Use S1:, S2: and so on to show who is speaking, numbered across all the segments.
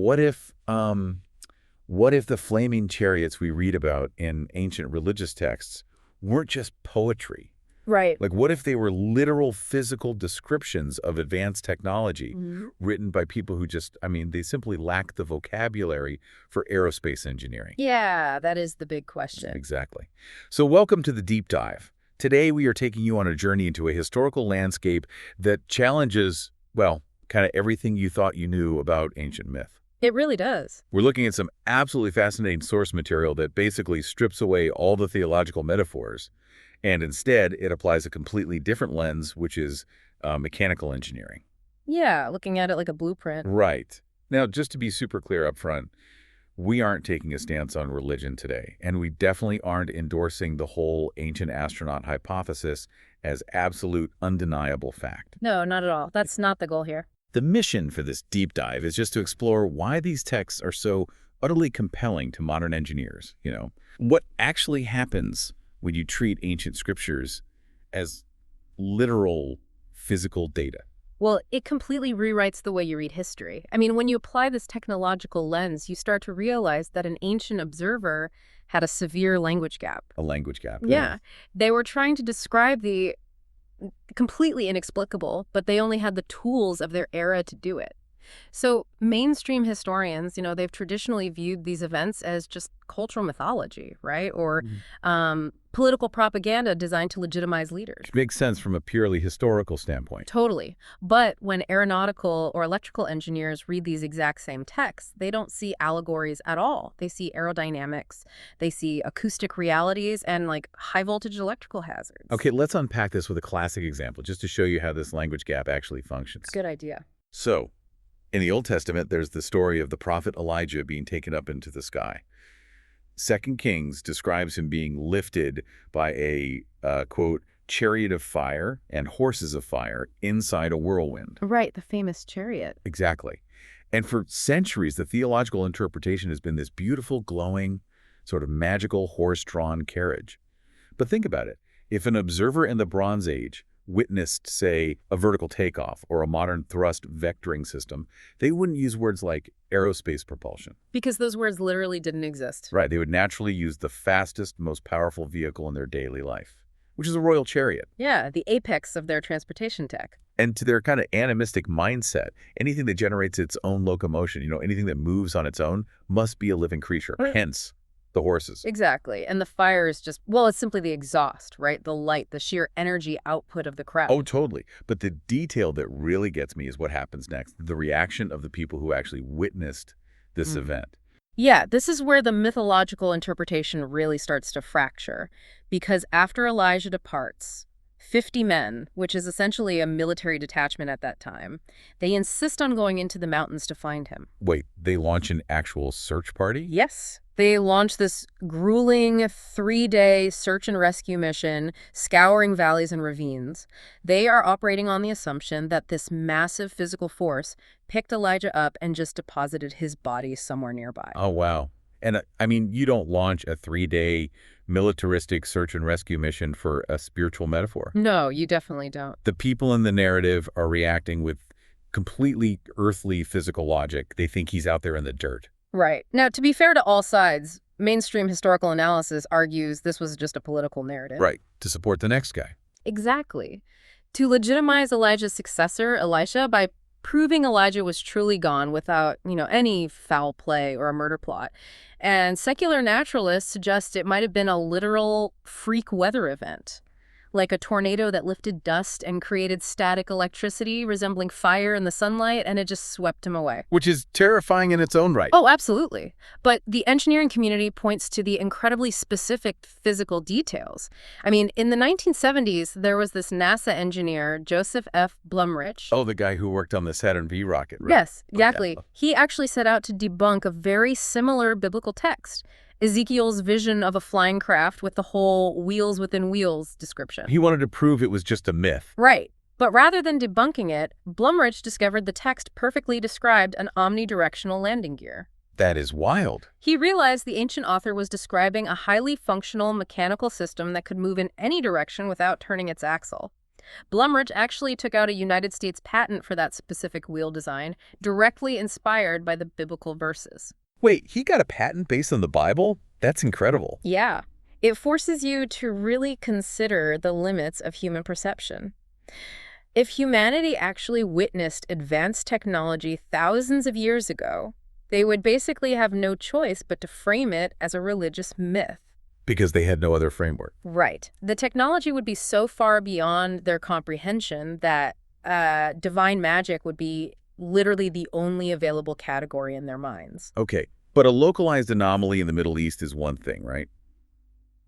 S1: what if the flaming chariots we read about in ancient religious texts weren't just poetry?
S2: Right.
S1: Like, what if they were literal physical descriptions of advanced technology written by people who just, they simply lack the vocabulary for aerospace engineering?
S2: Yeah, that is the big question.
S1: Exactly. So welcome to the Deep Dive. Today we are taking you on a journey into a historical landscape that challenges, well, kind of everything you thought you knew about ancient myth.
S2: It really does.
S1: We're looking at some absolutely fascinating source material that basically strips away all the theological metaphors, and instead it applies a completely different lens, which is mechanical engineering.
S2: Yeah, looking at it like a blueprint.
S1: Right. Now, just to be super clear up front, we aren't taking a stance on religion today, and we definitely aren't endorsing the whole ancient astronaut hypothesis as absolute, undeniable fact.
S2: No, not at all. That's not the goal here.
S1: The mission for this deep dive is just to explore why these texts are so utterly compelling to modern engineers. What actually happens when you treat ancient scriptures as literal physical data.
S2: Well, it completely rewrites the way you read history. When you apply this technological lens, you start to realize that an ancient observer had a severe language gap.
S1: A language gap.
S2: Yeah. They were trying to describe the completely inexplicable, but they only had the tools of their era to do it. So mainstream historians, they've traditionally viewed these events as just cultural mythology, right? Or political propaganda designed to legitimize leaders.
S1: Which makes sense from a purely historical standpoint.
S2: Totally. But when aeronautical or electrical engineers read these exact same texts, they don't see allegories at all. They see aerodynamics, they see acoustic realities, and high voltage electrical hazards.
S1: Okay, let's unpack this with a classic example, just to show you how this language gap actually functions.
S2: Good idea.
S1: So, in the Old Testament, there's the story of the prophet Elijah being taken up into the sky. 2 Kings describes him being lifted by a, quote, chariot of fire and horses of fire inside a whirlwind.
S2: Right, the famous chariot.
S1: Exactly. And for centuries, the theological interpretation has been this beautiful, glowing, sort of magical horse-drawn carriage. But think about it. If an observer in the Bronze Age witnessed, say, a vertical takeoff or a modern thrust vectoring system, they wouldn't use words like aerospace propulsion.
S2: Because those words literally didn't exist.
S1: Right. They would naturally use the fastest, most powerful vehicle in their daily life, which is a royal chariot.
S2: Yeah, the apex of their transportation tech.
S1: And to their kind of animistic mindset, anything that generates its own locomotion, anything that moves on its own, must be a living creature. Hence, the horses.
S2: Exactly. And the fire is just, it's simply the exhaust, right? The light, the sheer energy output of the crowd.
S1: Oh, totally. But the detail that really gets me is what happens next, the reaction of the people who actually witnessed this event.
S2: Yeah, this is where the mythological interpretation really starts to fracture. Because after Elijah departs, 50 men, which is essentially a military detachment at that time, they insist on going into the mountains to find him.
S1: Wait, they launch an actual search party?
S2: Yes. They launch this grueling 3-day search and rescue mission, scouring valleys and ravines. They are operating on the assumption that this massive physical force picked Elijah up and just deposited his body somewhere nearby.
S1: Oh, wow. And you don't launch a 3-day militaristic search and rescue mission for a spiritual metaphor.
S2: No, you definitely don't.
S1: The people in the narrative are reacting with completely earthly physical logic. They think he's out there in the dirt.
S2: Right. Now, to be fair to all sides, mainstream historical analysis argues this was just a political narrative.
S1: Right, to support the next guy.
S2: Exactly. To legitimize Elijah's successor, Elisha, by proving Elijah was truly gone without, any foul play or a murder plot. And secular naturalists suggest it might have been a literal freak weather event, like a tornado that lifted dust and created static electricity resembling fire in the sunlight, and it just swept him away.
S1: Which is terrifying in its own right.
S2: Oh, absolutely. But the engineering community points to the incredibly specific physical details. In the 1970s, there was this NASA engineer, Joseph F. Blumrich.
S1: Oh, the guy who worked on the Saturn V rocket, right?
S2: Yes, exactly. He actually set out to debunk a very similar biblical text, Ezekiel's vision of a flying craft with the whole wheels within wheels description.
S1: He wanted to prove it was just a myth.
S2: Right. But rather than debunking it, Blumrich discovered the text perfectly described an omnidirectional landing gear.
S1: That is wild.
S2: He realized the ancient author was describing a highly functional mechanical system that could move in any direction without turning its axle. Blumrich actually took out a United States patent for that specific wheel design, directly inspired by the biblical verses.
S1: Wait, he got a patent based on the Bible? That's incredible.
S2: Yeah. It forces you to really consider the limits of human perception. If humanity actually witnessed advanced technology thousands of years ago, they would basically have no choice but to frame it as a religious myth.
S1: Because they had no other framework.
S2: Right. The technology would be so far beyond their comprehension that divine magic would be literally the only available category in their minds.
S1: Okay, but a localized anomaly in the Middle East is one thing, right?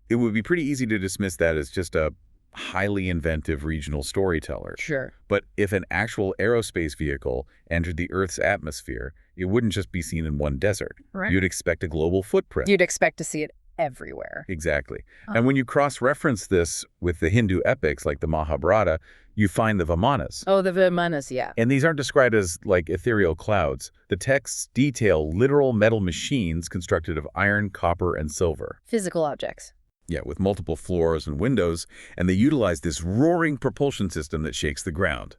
S1: It would be pretty easy to dismiss that as just a highly inventive regional storyteller.
S2: Sure.
S1: But if an actual aerospace vehicle entered the Earth's atmosphere, it wouldn't just be seen in one desert.
S2: Right.
S1: You'd expect a global footprint.
S2: You'd expect to see it everywhere.
S1: Exactly. And when you cross-reference this with the Hindu epics like the Mahabharata, you find the Vimanas.
S2: Oh, the Vimanas, yeah.
S1: And these aren't described as, like, ethereal clouds. The texts detail literal metal machines constructed of iron, copper, and silver.
S2: Physical objects.
S1: Yeah, with multiple floors and windows, and they utilize this roaring propulsion system that shakes the ground.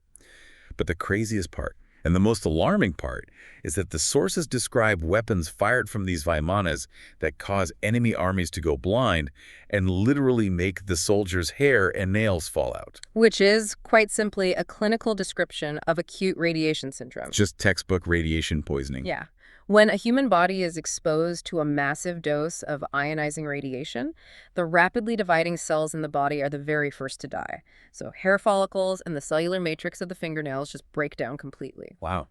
S1: But the craziest part, and the most alarming part, is that the sources describe weapons fired from these Vimanas that cause enemy armies to go blind and literally make the soldiers' hair and nails fall out.
S2: Which is, quite simply, a clinical description of acute radiation syndrome.
S1: Just textbook radiation poisoning.
S2: Yeah. When a human body is exposed to a massive dose of ionizing radiation, the rapidly dividing cells in the body are the very first to die. So hair follicles and the cellular matrix of the fingernails just break down completely.
S1: Wow.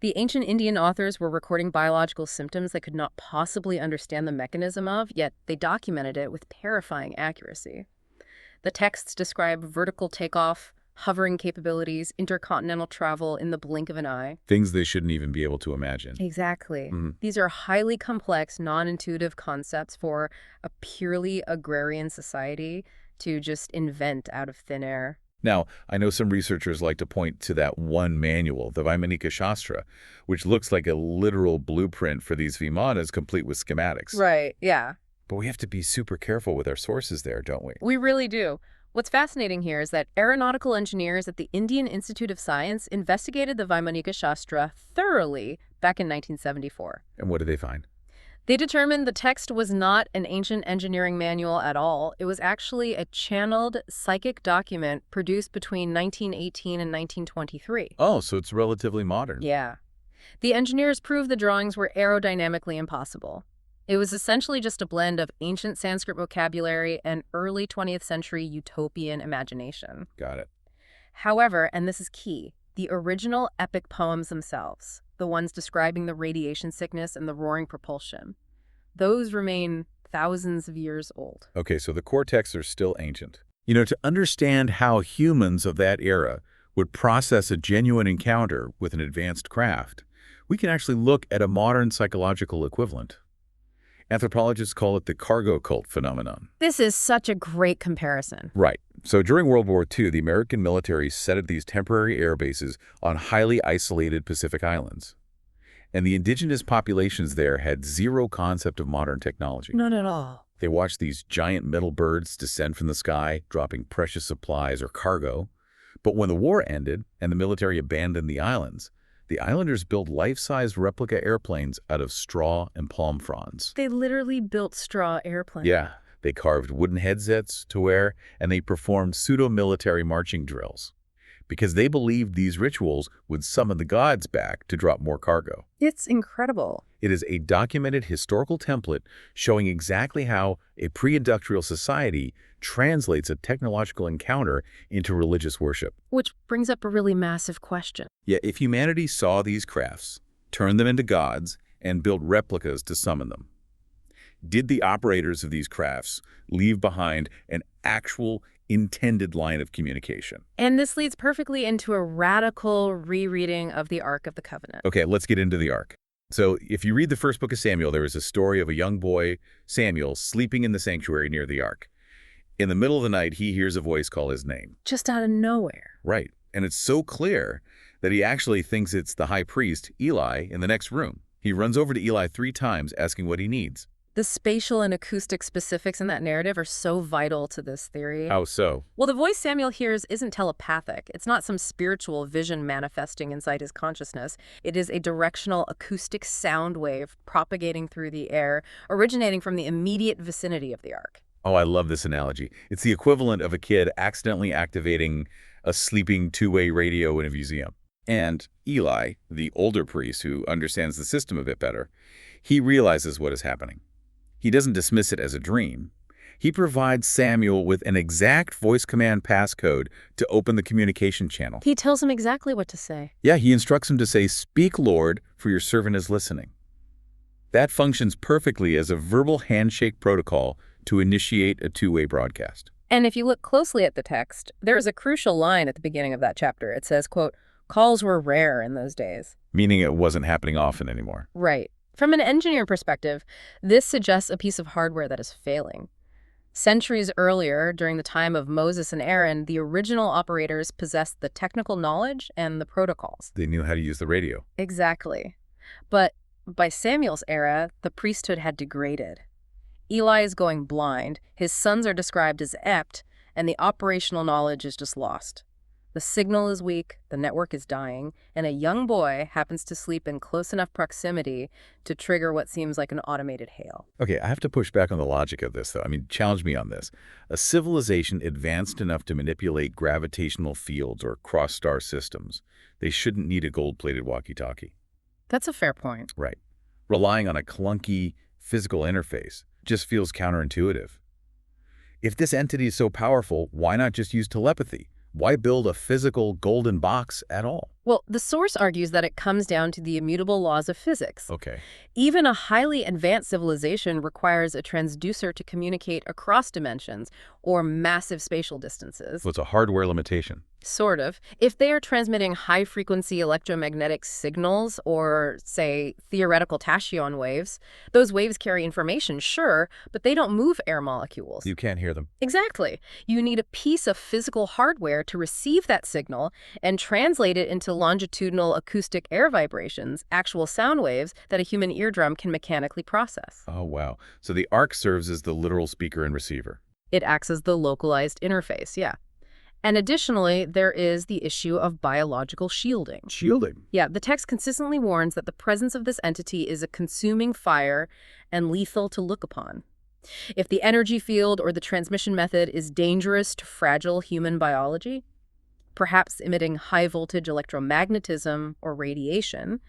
S2: The ancient Indian authors were recording biological symptoms they could not possibly understand the mechanism of, yet they documented it with terrifying accuracy. The texts describe vertical takeoff, hovering capabilities, intercontinental travel in the blink of an eye.
S1: Things they shouldn't even be able to imagine.
S2: Exactly. These are highly complex, non-intuitive concepts for a purely agrarian society to just invent out of thin air.
S1: Now, I know some researchers like to point to that one manual, the Vaimanika Shastra, which looks like a literal blueprint for these Vimanas complete with schematics.
S2: Right, yeah.
S1: But we have to be super careful with our sources there, don't we?
S2: We really do. What's fascinating here is that aeronautical engineers at the Indian Institute of Science investigated the Vaimanika Shastra thoroughly back in 1974.
S1: And what did they find?
S2: They determined the text was not an ancient engineering manual at all. It was actually a channeled psychic document produced between 1918 and 1923.
S1: Oh, so it's relatively modern.
S2: Yeah. The engineers proved the drawings were aerodynamically impossible. It was essentially just a blend of ancient Sanskrit vocabulary and early 20th century utopian imagination.
S1: Got it.
S2: However, and this is key, the original epic poems themselves, the ones describing the radiation sickness and the roaring propulsion, those remain thousands of years old.
S1: Okay, so the core texts are still ancient. You know, to understand how humans of that era would process a genuine encounter with an advanced craft, we can actually look at a modern psychological equivalent. Anthropologists call it the cargo cult phenomenon.
S2: This is such a great comparison.
S1: Right. So during World War II, the American military set up these temporary air bases on highly isolated Pacific islands. And the indigenous populations there had zero concept of modern technology.
S2: None at all.
S1: They watched these giant metal birds descend from the sky, dropping precious supplies or cargo. But when the war ended and the military abandoned the islanders built life-size replica airplanes out of straw and palm fronds.
S2: They literally built straw airplanes.
S1: Yeah, they carved wooden headsets to wear, and they performed pseudo-military marching drills because they believed these rituals would summon the gods back to drop more cargo.
S2: It's incredible.
S1: It is a documented historical template showing exactly how a pre-industrial society translates a technological encounter into religious worship.
S2: Which brings up a really massive question.
S1: Yet if humanity saw these crafts, turned them into gods, and built replicas to summon them, did the operators of these crafts leave behind an actual intended line of communication?
S2: And this leads perfectly into a radical rereading of the Ark of the Covenant.
S1: Okay, let's get into the Ark. So if you read the first book of Samuel, there is a story of a young boy, Samuel, sleeping in the sanctuary near the Ark. In the middle of the night, he hears a voice call his name.
S2: Just out of nowhere.
S1: Right. And it's so clear that he actually thinks it's the high priest, Eli, in the next room. He runs over to Eli 3 times asking what he needs.
S2: The spatial and acoustic specifics in that narrative are so vital to this theory.
S1: How so?
S2: Well, the voice Samuel hears isn't telepathic. It's not some spiritual vision manifesting inside his consciousness. It is a directional acoustic sound wave propagating through the air, originating from the immediate vicinity of the ark.
S1: Oh, I love this analogy. It's the equivalent of a kid accidentally activating a sleeping two-way radio in a museum. And Eli, the older priest who understands the system a bit better, he realizes what is happening. He doesn't dismiss it as a dream. He provides Samuel with an exact voice command passcode to open the communication channel.
S2: He tells him exactly what to say.
S1: Yeah, he instructs him to say, "Speak, Lord, for your servant is listening." That functions perfectly as a verbal handshake protocol to initiate a two-way broadcast.
S2: And if you look closely at the text, there is a crucial line at the beginning of that chapter. It says, quote, "Calls were rare in those days."
S1: Meaning it wasn't happening often anymore.
S2: Right. From an engineer perspective, this suggests a piece of hardware that is failing. Centuries earlier, during the time of Moses and Aaron, the original operators possessed the technical knowledge and the protocols.
S1: They knew how to use the radio.
S2: Exactly. But by Samuel's era, the priesthood had degraded. Eli is going blind, his sons are described as ept, and the operational knowledge is just lost. The signal is weak, the network is dying, and a young boy happens to sleep in close enough proximity to trigger what seems like an automated hail.
S1: Okay, I have to push back on the logic of this, though. I mean, challenge me on this. A civilization advanced enough to manipulate gravitational fields or cross-star systems, they shouldn't need a gold-plated walkie-talkie.
S2: That's a fair point.
S1: Right. Relying on a clunky physical interface just feels counterintuitive. If this entity is so powerful, why not just use telepathy? Why build a physical golden box at all?
S2: Well, the source argues that it comes down to the immutable laws of physics.
S1: Okay.
S2: Even a highly advanced civilization requires a transducer to communicate across dimensions or massive spatial distances.
S1: So it's a hardware limitation.
S2: Sort of. If they are transmitting high-frequency electromagnetic signals or, say, theoretical tachyon waves, those waves carry information, sure, but they don't move air molecules.
S1: You can't hear them.
S2: Exactly. You need a piece of physical hardware to receive that signal and translate it into longitudinal acoustic air vibrations, actual sound waves that a human eardrum can mechanically process.
S1: Oh, wow. So the ark serves as the literal speaker and receiver.
S2: It acts as the localized interface, yeah. And additionally, there is the issue of biological shielding.
S1: Shielding?
S2: Yeah, the text consistently warns that the presence of this entity is a consuming fire and lethal to look upon. If the energy field or the transmission method is dangerous to fragile human biology, perhaps emitting high-voltage electromagnetism or radiation,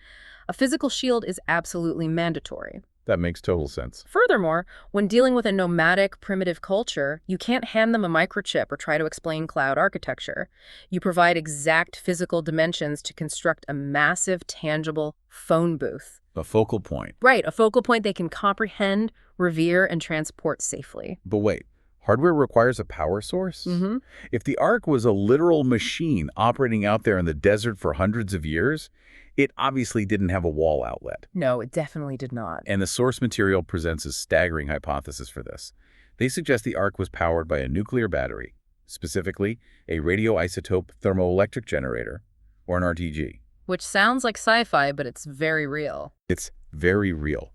S2: a physical shield is absolutely mandatory.
S1: That makes total sense.
S2: Furthermore, when dealing with a nomadic, primitive culture, you can't hand them a microchip or try to explain cloud architecture. You provide exact physical dimensions to construct a massive, tangible phone booth.
S1: A focal point.
S2: Right, a focal point they can comprehend, revere, and transport safely.
S1: But wait, hardware requires a power source?
S2: Mm-hmm.
S1: If the ark was a literal machine operating out there in the desert for hundreds of years, it obviously didn't have a wall outlet.
S2: No, it definitely did not.
S1: And the source material presents a staggering hypothesis for this. They suggest the ark was powered by a nuclear battery, specifically a radioisotope thermoelectric generator, or an RTG.
S2: Which sounds like sci-fi, but it's very real.
S1: It's very real.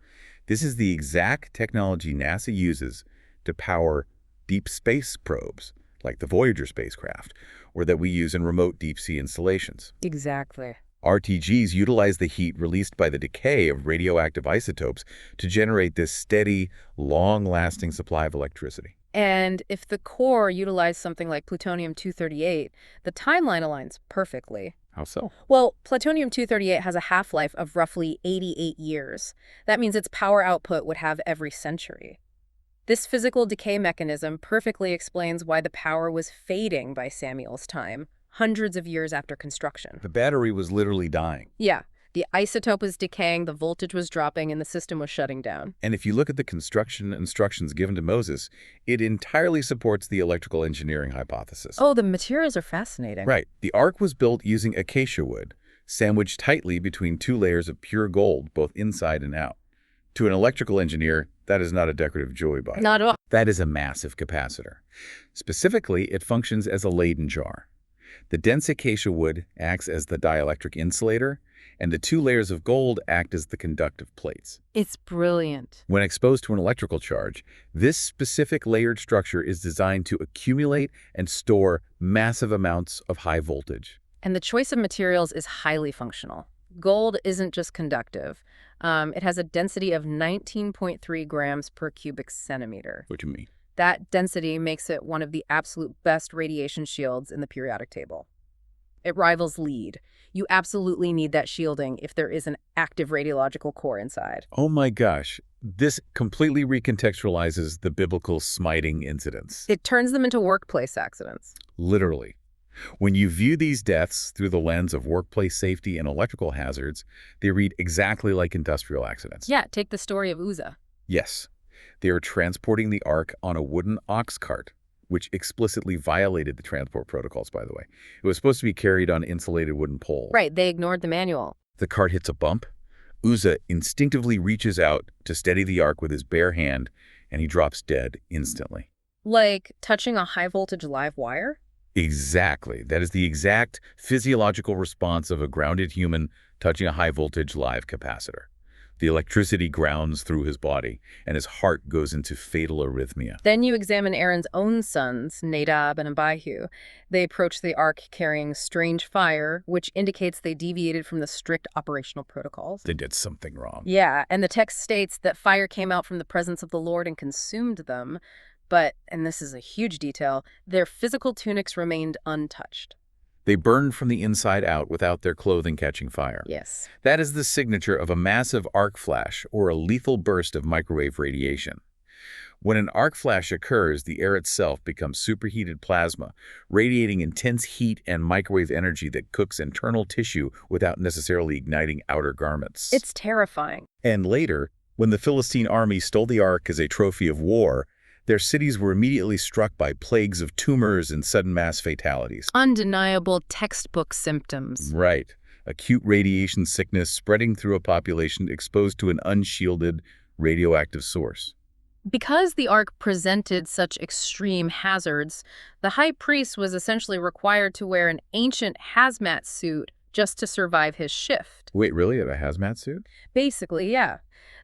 S1: This is the exact technology NASA uses to power deep space probes, like the Voyager spacecraft, or that we use in remote deep-sea installations.
S2: Exactly.
S1: RTGs utilize the heat released by the decay of radioactive isotopes to generate this steady, long-lasting supply of electricity.
S2: And if the core utilized something like plutonium-238, the timeline aligns perfectly.
S1: How so?
S2: Well, plutonium-238 has a half-life of roughly 88 years. That means its power output would have every century. This physical decay mechanism perfectly explains why the power was fading by Samuel's time, hundreds of years after construction.
S1: The battery was literally dying.
S2: Yeah, the isotope was decaying, the voltage was dropping, and the system was shutting down.
S1: And if you look at the construction instructions given to Moses, it entirely supports the electrical engineering hypothesis.
S2: Oh, the materials are fascinating.
S1: Right. The ark was built using acacia wood, sandwiched tightly between two layers of pure gold, both inside and out. To an electrical engineer, that is not a decorative jewelry box.
S2: Not at all.
S1: That is a massive capacitor. Specifically, it functions as a Leyden jar. The dense acacia wood acts as the dielectric insulator, and the two layers of gold act as the conductive plates.
S2: It's brilliant.
S1: When exposed to an electrical charge, this specific layered structure is designed to accumulate and store massive amounts of high voltage.
S2: And the choice of materials is highly functional. Gold isn't just conductive. It has a density of 19.3 grams per cubic centimeter.
S1: What do you mean?
S2: That density makes it one of the absolute best radiation shields in the periodic table. It rivals lead. You absolutely need that shielding if there is an active radiological core inside.
S1: Oh my gosh, this completely recontextualizes the biblical smiting incidents.
S2: It turns them into workplace accidents.
S1: Literally. When you view these deaths through the lens of workplace safety and electrical hazards, they read exactly like industrial accidents.
S2: Yeah, take the story of Uzzah.
S1: Yes. They are transporting the ark on a wooden ox cart, which explicitly violated the transport protocols, by the way. It was supposed to be carried on insulated wooden poles.
S2: Right, they ignored the manual.
S1: The cart hits a bump. Uzzah instinctively reaches out to steady the ark with his bare hand, and he drops dead instantly.
S2: Like touching a high-voltage live wire?
S1: Exactly. That is the exact physiological response of a grounded human touching a high-voltage live capacitor. The electricity grounds through his body, and his heart goes into fatal arrhythmia.
S2: Then you examine Aaron's own sons, Nadab and Abihu. They approach the ark carrying strange fire, which indicates they deviated from the strict operational protocols.
S1: They did something wrong.
S2: Yeah, and the text states that fire came out from the presence of the Lord and consumed them. But, and this is a huge detail, their physical tunics remained untouched.
S1: They burned from the inside out without their clothing catching fire.
S2: Yes.
S1: That is the signature of a massive arc flash or a lethal burst of microwave radiation. When an arc flash occurs, the air itself becomes superheated plasma, radiating intense heat and microwave energy that cooks internal tissue without necessarily igniting outer garments.
S2: It's terrifying.
S1: And later, when the Philistine army stole the ark as a trophy of war, their cities were immediately struck by plagues of tumors and sudden mass fatalities.
S2: Undeniable textbook symptoms.
S1: Right. Acute radiation sickness spreading through a population exposed to an unshielded radioactive source.
S2: Because the ark presented such extreme hazards, the high priest was essentially required to wear an ancient hazmat suit just to survive his shift.
S1: Wait, really? A hazmat suit?
S2: Basically, yeah.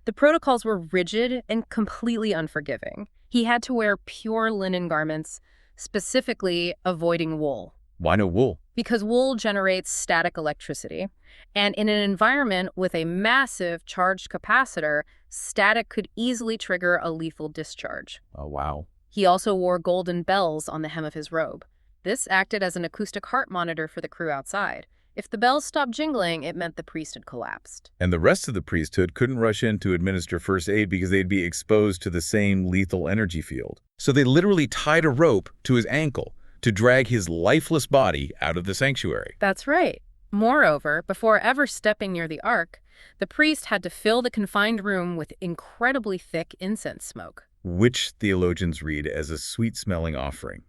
S2: The protocols were rigid and completely unforgiving. He had to wear pure linen garments, specifically avoiding wool.
S1: Why no wool?
S2: Because wool generates static electricity. And in an environment with a massive charged capacitor, static could easily trigger a lethal discharge.
S1: Oh, wow.
S2: He also wore golden bells on the hem of his robe. This acted as an acoustic heart monitor for the crew outside. If the bells stopped jingling, it meant the priest had collapsed.
S1: And the rest of the priesthood couldn't rush in to administer first aid because they'd be exposed to the same lethal energy field. So they literally tied a rope to his ankle to drag his lifeless body out of the sanctuary.
S2: That's right. Moreover, before ever stepping near the ark, the priest had to fill the confined room with incredibly thick incense smoke.
S1: Which theologians read as a sweet-smelling offering.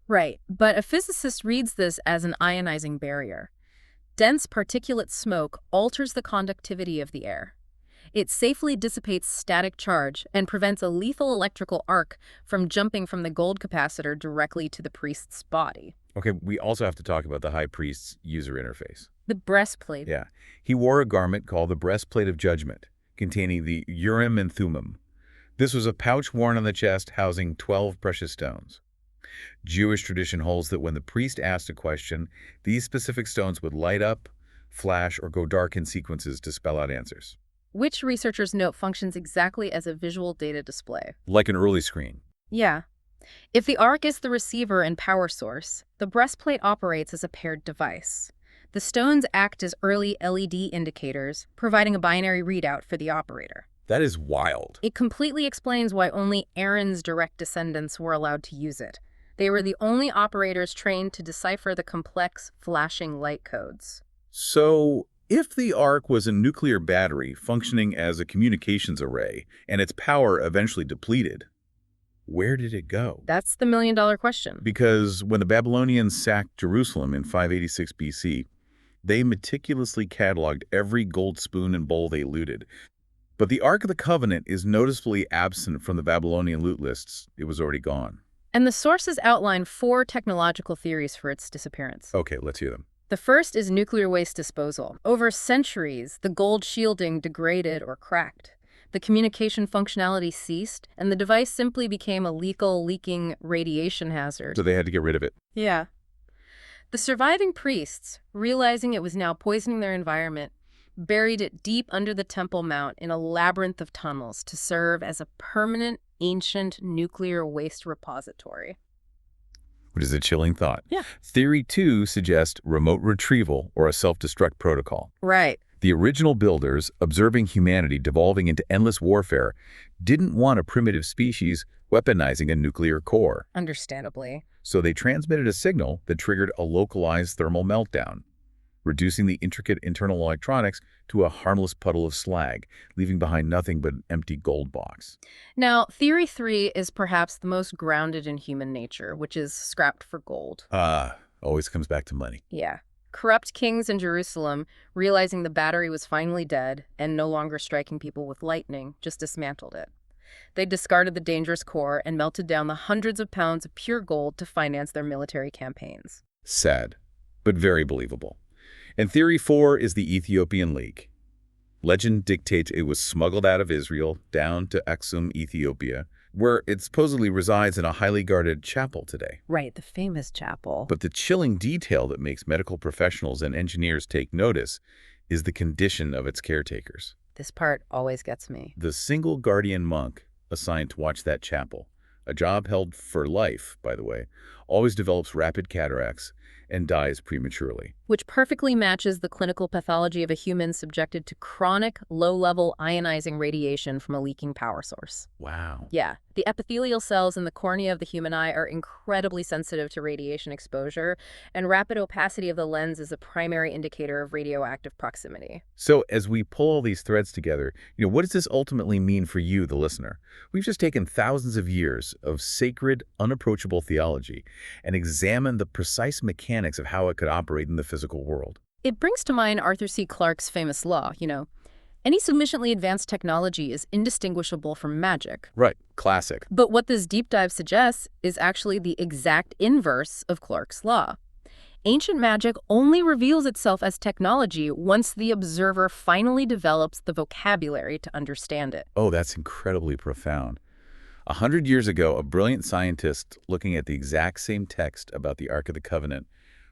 S2: Right, but a physicist reads this as an ionizing barrier. Dense particulate smoke alters the conductivity of the air. It safely dissipates static charge and prevents a lethal electrical arc from jumping from the gold capacitor directly to the priest's body.
S1: Okay, we also have to talk about the high priest's user interface.
S2: The breastplate.
S1: Yeah. He wore a garment called the breastplate of judgment, containing the Urim and Thummim. This was a pouch worn on the chest housing 12 precious stones. Jewish tradition holds that when the priest asked a question, these specific stones would light up, flash, or go dark in sequences to spell out answers.
S2: Which researchers note functions exactly as a visual data display.
S1: Like an early screen.
S2: Yeah. If the ark is the receiver and power source, the breastplate operates as a paired device. The stones act as early LED indicators, providing a binary readout for the operator.
S1: That is wild.
S2: It completely explains why only Aaron's direct descendants were allowed to use it. They were the only operators trained to decipher the complex, flashing light codes.
S1: So, if the ark was a nuclear battery functioning as a communications array, and its power eventually depleted, where did it go?
S2: That's the million-dollar question.
S1: Because when the Babylonians sacked Jerusalem in 586 BC, they meticulously cataloged every gold spoon and bowl they looted. But the Ark of the Covenant is noticeably absent from the Babylonian loot lists. It was already gone.
S2: And the sources outline 4 technological theories for its disappearance.
S1: Okay, let's hear them.
S2: The first is nuclear waste disposal. Over centuries, the gold shielding degraded or cracked. The communication functionality ceased, and the device simply became a leaking radiation hazard.
S1: So they had to get rid of it.
S2: Yeah. The surviving priests, realizing it was now poisoning their environment, buried it deep under the Temple Mount in a labyrinth of tunnels to serve as a permanent ancient nuclear waste repository.
S1: Which is a chilling thought.
S2: Yeah.
S1: Theory 2 suggests remote retrieval or a self-destruct protocol.
S2: Right.
S1: The original builders, observing humanity devolving into endless warfare, didn't want a primitive species weaponizing a nuclear core.
S2: Understandably.
S1: So they transmitted a signal that triggered a localized thermal meltdown, reducing the intricate internal electronics to a harmless puddle of slag, leaving behind nothing but an empty gold box.
S2: Now, Theory 3 is perhaps the most grounded in human nature, which is scrapped for gold.
S1: Always comes back to money.
S2: Yeah. Corrupt kings in Jerusalem, realizing the battery was finally dead and no longer striking people with lightning, just dismantled it. They discarded the dangerous core and melted down the hundreds of pounds of pure gold to finance their military campaigns.
S1: Sad, but very believable. And Theory 4 is the Ethiopian League. Legend dictates it was smuggled out of Israel down to Aksum, Ethiopia, where it supposedly resides in a highly guarded chapel today.
S2: Right, the famous chapel.
S1: But the chilling detail that makes medical professionals and engineers take notice is the condition of its caretakers.
S2: This part always gets me.
S1: The single guardian monk assigned to watch that chapel, a job held for life, by the way, always develops rapid cataracts and dies prematurely.
S2: Which perfectly matches the clinical pathology of a human subjected to chronic, low-level ionizing radiation from a leaking power source.
S1: Wow.
S2: Yeah. The epithelial cells in the cornea of the human eye are incredibly sensitive to radiation exposure, and rapid opacity of the lens is a primary indicator of radioactive proximity.
S1: So as we pull all these threads together, what does this ultimately mean for you, the listener? We've just taken thousands of years of sacred, unapproachable theology and examined the precise mechanics of how it could operate in the physical world.
S2: It brings to mind Arthur C. Clarke's famous law, any sufficiently advanced technology is indistinguishable from magic.
S1: Right. Classic.
S2: But what this deep dive suggests is actually the exact inverse of Clarke's law. Ancient magic only reveals itself as technology once the observer finally develops the vocabulary to understand it.
S1: Oh, that's incredibly profound. 100 years ago, a brilliant scientist looking at the exact same text about the Ark of the Covenant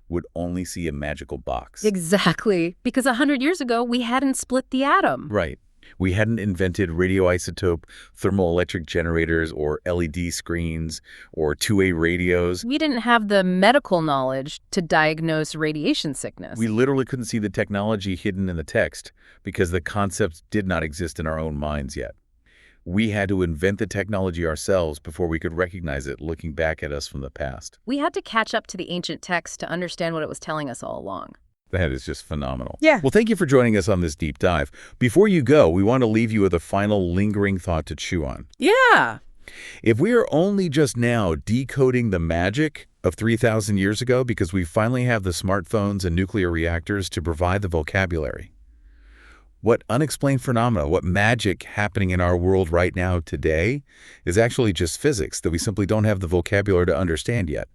S1: would only see a magical box.
S2: Exactly, because 100 years ago, we hadn't split the atom.
S1: Right. We hadn't invented radioisotope thermoelectric generators or LED screens or two-way radios.
S2: We didn't have the medical knowledge to diagnose radiation sickness.
S1: We literally couldn't see the technology hidden in the text because the concepts did not exist in our own minds yet. We had to invent the technology ourselves before we could recognize it looking back at us from the past.
S2: We had to catch up to the ancient text to understand what it was telling us all along.
S1: That is just phenomenal.
S2: Yeah.
S1: Well, thank you for joining us on this deep dive. Before you go, we want to leave you with a final lingering thought to chew on.
S2: Yeah.
S1: If we are only just now decoding the magic of 3,000 years ago because we finally have the smartphones and nuclear reactors to provide the vocabulary, what unexplained phenomena, what magic happening in our world right now today is actually just physics that we simply don't have the vocabulary to understand yet.